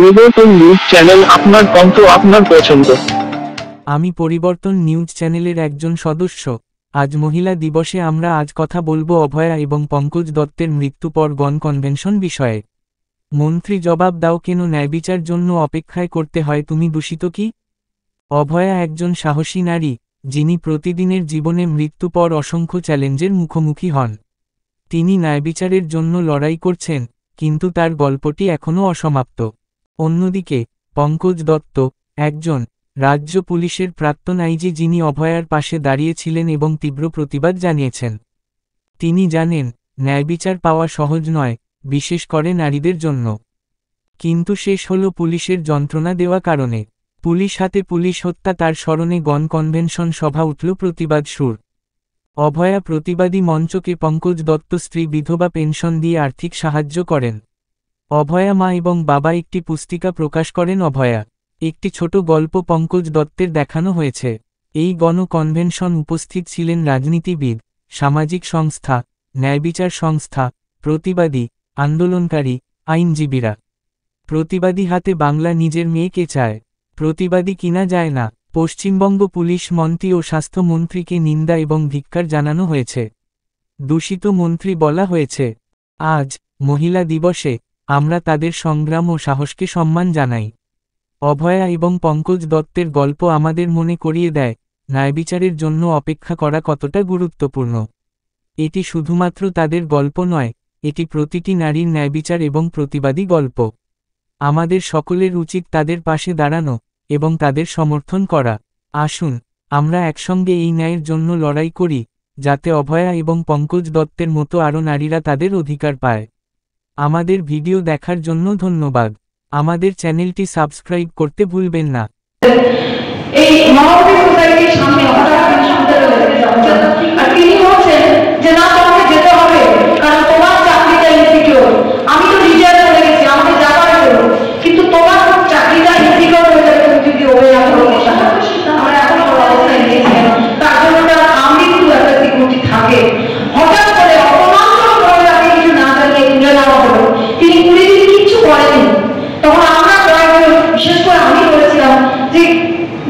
পরিবর্তন news channel, আপনার কণ্ঠ, আপনার পছন্দ। আমি পরিবর্তন নিউজ চ্যানেলের একজন সদস্য। আজ মহিলা দিবসে আমরা আজ কথা বলবো অভয়া এবং পঙ্কজ দত্তের মৃত্যু পর গণ কনভেনশন বিষয়ে। মন্ত্রী, জবাব দাও, কেন ন্যায়বিচার জন্য অপেক্ষায় করতে হয়? তুমি দূষিত কি? অভয়া একজন সাহসী নারী, যিনি প্রতিদিনের জীবনে মৃত্যু পর অসংখ্য চ্যালেঞ্জের মুখোমুখি হন। তিনি ন্যায়বিচারের জন্য লড়াই করছেন, কিন্তু তার গল্পটি এখনও অসমাপ্ত। অন্যদিকে পঙ্কজ দত্ত, একজন রাজ্য পুলিশের প্রাক্তন আইজি, যিনি অভয়ার পাশে দাঁড়িয়েছিলেন এবং তীব্র প্রতিবাদ জানিয়েছেন। তিনি জানেন, ন্যায়বিচার পাওয়া সহজ নয়, বিশেষ করে নারীদের জন্য। কিন্তু শেষ হল পুলিশের যন্ত্রণা দেওয়া কারণে। পুলিশ হাতে পুলিশ হত্যা, তার স্মরণে গণ কনভেনশন সভা, উঠল প্রতিবাদ সুর। অভয়া প্রতিবাদী মঞ্চকে পঙ্কজ দত্ত স্ত্রী বিধবা পেনশন দিয়ে আর্থিক সাহায্য করেন। অভয়া মা এবং বাবা একটি পুস্তিকা প্রকাশ করেন। অভয়া একটি ছোট গল্প পঙ্কজ দত্তের দেখানো হয়েছে। এই গণ কনভেনশন উপস্থিত ছিলেন রাজনীতিবিদ, সামাজিক সংস্থা, ন্যায়বিচার সংস্থা, প্রতিবাদী, আন্দোলনকারী, আইনজীবীরা। প্রতিবাদী হাতে বাংলা নিজের মেয়েকে চায়, প্রতিবাদী কিনা যায় না। পশ্চিমবঙ্গ পুলিশ মন্ত্রী ও স্বাস্থ্যমন্ত্রীকে নিন্দা এবং ধিক্কার জানানো হয়েছে। দূষিত মন্ত্রী বলা হয়েছে। আজ মহিলা দিবসে আমরা তাদের সংগ্রাম ও সাহসকে সম্মান জানাই। অভয়া এবং পঙ্কজ দত্তের গল্প আমাদের মনে করিয়ে দেয়, ন্যায়বিচারের জন্য অপেক্ষা করা কতটা গুরুত্বপূর্ণ। এটি শুধুমাত্র তাদের গল্প নয়, এটি প্রতিটি নারীর ন্যায়বিচার এবং প্রতিবাদী গল্প। আমাদের সকলের উচিত তাদের পাশে দাঁড়ানো এবং তাদের সমর্থন করা। আসুন আমরা একসঙ্গে এই ন্যায়ের জন্য লড়াই করি, যাতে অভয়া এবং পঙ্কজ দত্তের মতো আরও নারীরা তাদের অধিকার পায়। আমাদের ভিডিও দেখার জন্য ধন্যবাদ। আমাদের চ্যানেলটি সাবস্ক্রাইব করতে ভুলবেন না। এই মানবিক সোসাইটির সামনে হঠাৎ তিনি শুনতে পেলেন আর তিনি বলছেন যে না, তোমাকে যেতে হবে, কারণ তোমার চাকরিটা ইনসিকিউর। আমি তো রিজাইন করে গেছি, আমাকে যাবার হলো, কিন্তু তোমার চাকরিটা ইনসিকিউর হয়ে যাবে তুমি যদি অবহেলা করো। আমরা এখন অবস্থায় নিয়েছিলাম, তার জন্য তার আমৃত্যু একটা সিকিউরিটি থাকে। হঠাৎ করে অপমানজনক ভাবে তাকে কিছু না জানিয়ে তুলে নেওয়া হলো। তিনি 20 দিন কিচ্ছু করেনি। তখন আমরা কয়েকজন, বিশেষ করে আমি বলেছিলাম যে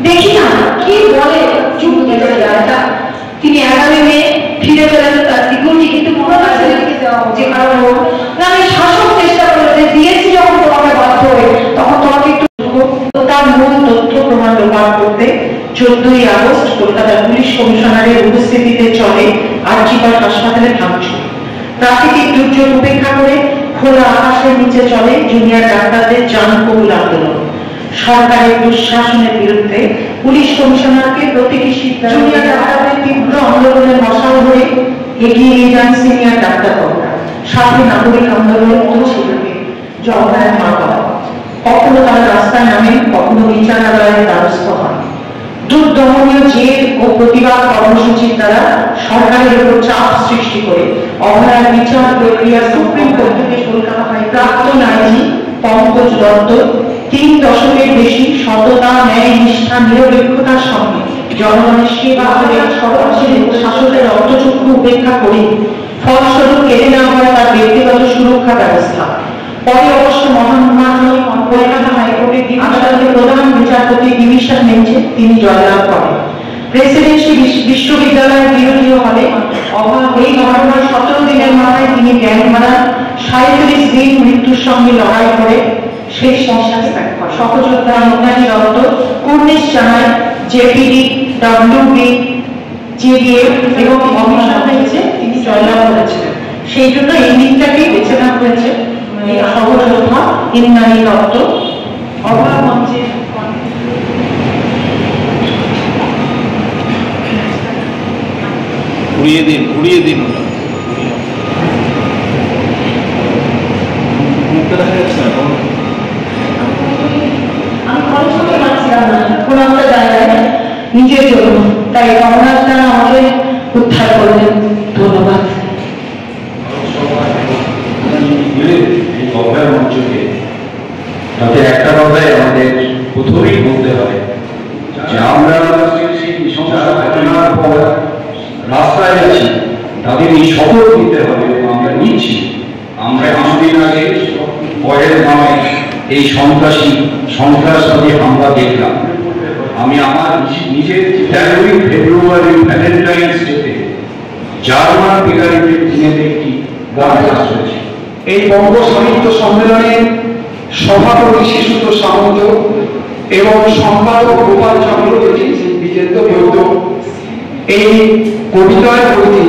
দেখি না কি বলে, চুপ গেছে জায়গাটা। তিনি আগামী মেয়ে ফিরে পেলেন তার সিকিউরিটি, কিন্তু পুরোটা ছেড়ে দিতে দেওয়া যে কারণ আমি শাসক চেষ্টা করে যে দিয়েছি যখন তোমাকে বাধ্য হয়ে, তখন তোমাকে একটু তার মূল তথ্য প্রমাণ লোপাট করতে 14ই আগস্ট কলকাতা পুলিশ কমিশনারের উপস্থিতিতে চলে আরজি কর হাসপাতালে ভাঙচুর। প্রাকৃতিক দুর্যোগ উপেক্ষা করে খোলা আকাশের নিচে চলে জুনিয়র ডাক্তারদের জান কবুল আন্দোলন। সরকারের দুঃশাসনের বিরুদ্ধে পুলিশ কমিশনারকে প্রতীকী সিদ্ধান্ত। জুনিয়র ডাক্তারদের তীব্র আন্দোলনের মশাল ধরে এগিয়ে নিয়ে যান সিনিয়র ডাক্তাররা। সাথে নাগরিক আন্দোলনের মতো ছিল জগন্নাথ মা বাবা। কখনো তারা রাস্তায় নামেন, কখনো বিচারালয়ের দ্বারস্থ হন। দুর্দমনীয় জেল ও প্রতিবাদ কর্মসূচির দ্বারা সরকারের উপর চাপ সৃষ্টি করে অভয়ার বিচার প্রক্রিয়া সুপ্রিম কোর্ট থেকে কলকাতা হাই প্রাক্তন আইজি পঙ্কজ দত্ত 3 দশকের বেশি সততা, ন্যায়, নিষ্ঠা, নিরপেক্ষতার সঙ্গে জনগণের সেবা করে সর্বশেষ শাসকের রক্তচক্ষু উপেক্ষা করে ফলস্বরূপ কেড়ে নেওয়া হয় তার ব্যক্তিগত সুরক্ষা ব্যবস্থা। পরে অবশ্য মহামান্য কলকাতা হাইকোর্টের আদালতের প্রধান বিচারপতি ডিভিশন বেঞ্চে তিনি জয়লাভ করেন। প্রেসিডেন্সি বিশ্ববিদ্যালয়ের বিরোধী হলে এই ঘটনার 17 দিনের মাথায় তিনি জ্ঞান হারান। 37 দিন মৃত্যুর সঙ্গে লড়াই করে শেষ নিঃশ্বাস ত্যাগ করেন। সহযোদ্ধা ইন্দ্রাণী দত্ত কুর্নিশ জানায় জেপিডি, ডব্লিউবি, জেডিএফ এবং কমিশন হয়েছে তিনি জয়লাভ করেছিলেন। সেই জন্য এই দিনটাকেই বেছে নেওয়া হয়েছে সহযোদ্ধা ইন্দ্রাণী দত্ত। অভয়া মঞ্চে উড়িয়ে দিন আমি খরচ পাচ্ছিলাম না কোন একটা জায়গায় নিজের জন্য, তাই কমলাটা আমাকে উদ্ধার করলেন। ধন্যবাদ। তাতে একটা কথাই আমাদের প্রথমেই বলতে হবে যে আমরা রাস্তায় আছি, তাদের এই শপথ নিতে হবে এবং আমরা নিচ্ছি। আমরা কিছুদিন আগে পরের নামে এই সন্ত্রাসবাদী হামলা দেখলাম, আমি আমার নিজের 13 ফেব্রুয়ারি ভ্যালেন্টাইন্স ডেতে জার্মান বেকারিতে কিনেতে একটি গান করেছি। এই বঙ্গ সাহিত্য সম্মেলনে সভাপতি শিশুত সামন্ত এবং সম্পাদক গোপাল চন্দ্র বিজেন্দ্র বৈদ্য এই কবিতার প্রতি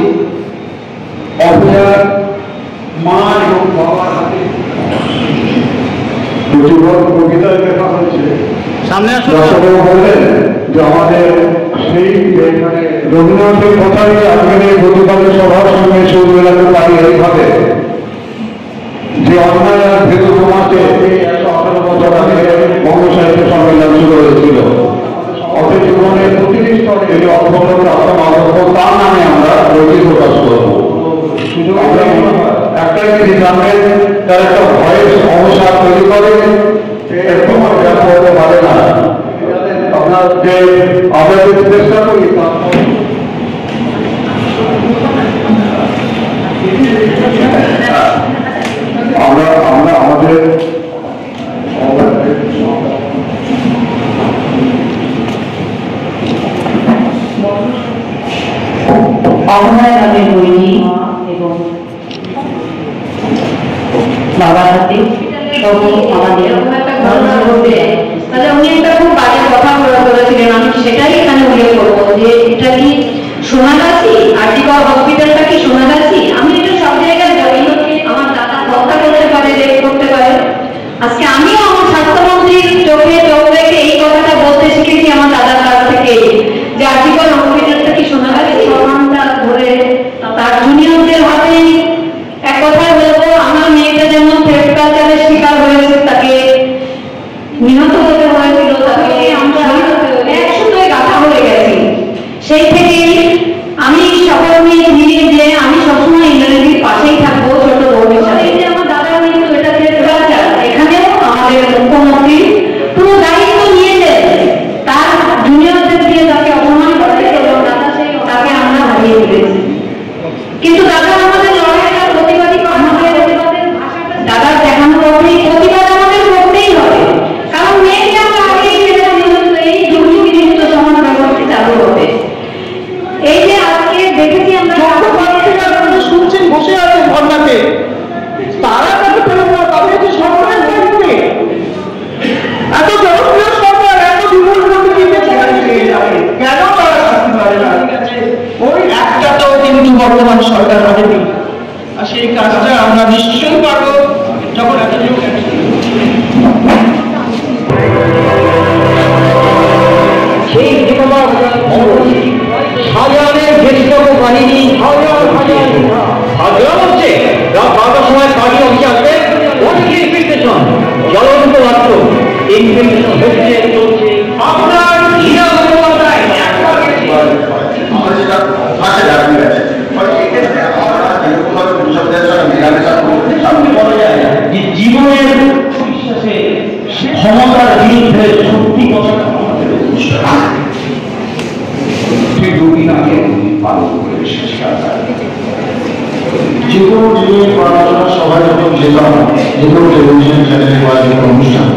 অভয়ার মা এবং বাবার হাতে কবিতায় লেখা হয়েছে। সামনে বললেন যে আমাদের সেই রবীন্দ্রনাথের কথাই আজকের এই প্রতিবাদের সভার সঙ্গে সুর মেলাতে পারি এইভাবে যে অন্যায় আর ভেদ সমাজে 118 বছর আগে বঙ্গ সাহিত্য সম্মেলন শুরু হয়েছিল। অথচ জীবনের প্রতিটি স্তরে এই অক্ষমতা তার নামে আমরা রোগী প্রকাশ করব। শুধু একটাই জিনিস জানবেন, তার একটা ভয়েস অবসাদ তৈরি করে এরকম ব্যর্থ হতে পারে না। আপনাদের আমরা যদি চেষ্টা করি আমরা আমাদের অভয় নামের বইটি এবং বাবার হাতে সব আমাদের তাহলে উনি একটা খুব বাজে কথা বলেছিলেন, আমি সেটাই এখানে উল্লেখ করবো যে এটা কি সোনাগাছি আরজিকর হসপিটালটা কি সোনাগাছি। আমি এটা সব জায়গায় বলি, আমার দাদা কথা করতে পারে, রেপ করতে পারে। আজকে আমিও আমার স্বাস্থ্যমন্ত্রীর চোখে চোখ রেখে এই কথাটা বলতে শিখেছি আমার দাদার কাছ থেকে যে আরজিকর হসপিটালটা কি সোনাগাছি। সম্মানটা ধরে তার জুনিয়রদের হাতে এক কথায় বলবো, আমার মেয়েটা যেমন থ্রেট কালচারের শিকার হয়েছে, তাকে নিহত হতে হয়েছিল, তাকে আমরা একসাথে গাথা হয়ে গেছি। সেই থেকে আমি সকল মেয়ে নিয়ে যে আমি সবসময় ইন্দ্রনীতির পাশেই থাকবো ছোট বউয়ের সাথে। এই যে আমার দাদার কিন্তু এটা থ্রেট কালচার, এখানেও আমাদের মুখ্যমন্ত্রী পুরো দায়িত্ব নিয়েছেন তার জুনিয়রদের দিয়ে তাকে অপমান করে এবং তাকে আমরা হারিয়ে ফেলেছি। কিন্তু দাদা আমাদের লড়াইটা প্রতিবাদী, আমাদের দাদার দেখানো পথেই প্রতিবাদ আমাদের করতেই হবে, কারণ মেয়েকে আমরা আগেই এই দুর্নীতিমুক্ত সমাজ ব্যবস্থা চালু হবে। এই যে আজকে দেখেছি আমরা শুনছেন বসে আছে ধর্নাতে, তারা তাকে পেল না, তাদের যে সরকার এত জনপ্রিয় সরকার, এত বিপুল কেন তারা শাস্তি পারে না? ওই একটাতেও কিন্তু বর্তমান সরকার পারেনি, আর সেই কাজটা আমরা নিশ্চয়ই পারবো যখন একটা লোক সেই শাহজাহানের ঘেষিত বাহিনী হচ্ছে রাত 12টার সময় পার্টি অফিসে আসবে, অনেকে ইনফেকশন জ্বলন্ত মাত্র ইনফেকশন হচ্ছে চলছে। আপনার জীবনের ক্ষমতার বিরুদ্ধে সত্যি কথা ঠিক 2 দিন আগে পালন করে এসেছি। যে কোনো দিনের পড়াশোনা সবাই যখন যেতাম, যে কোনো টেলিভিশন চ্যানেলে বা যে কোনো অনুষ্ঠান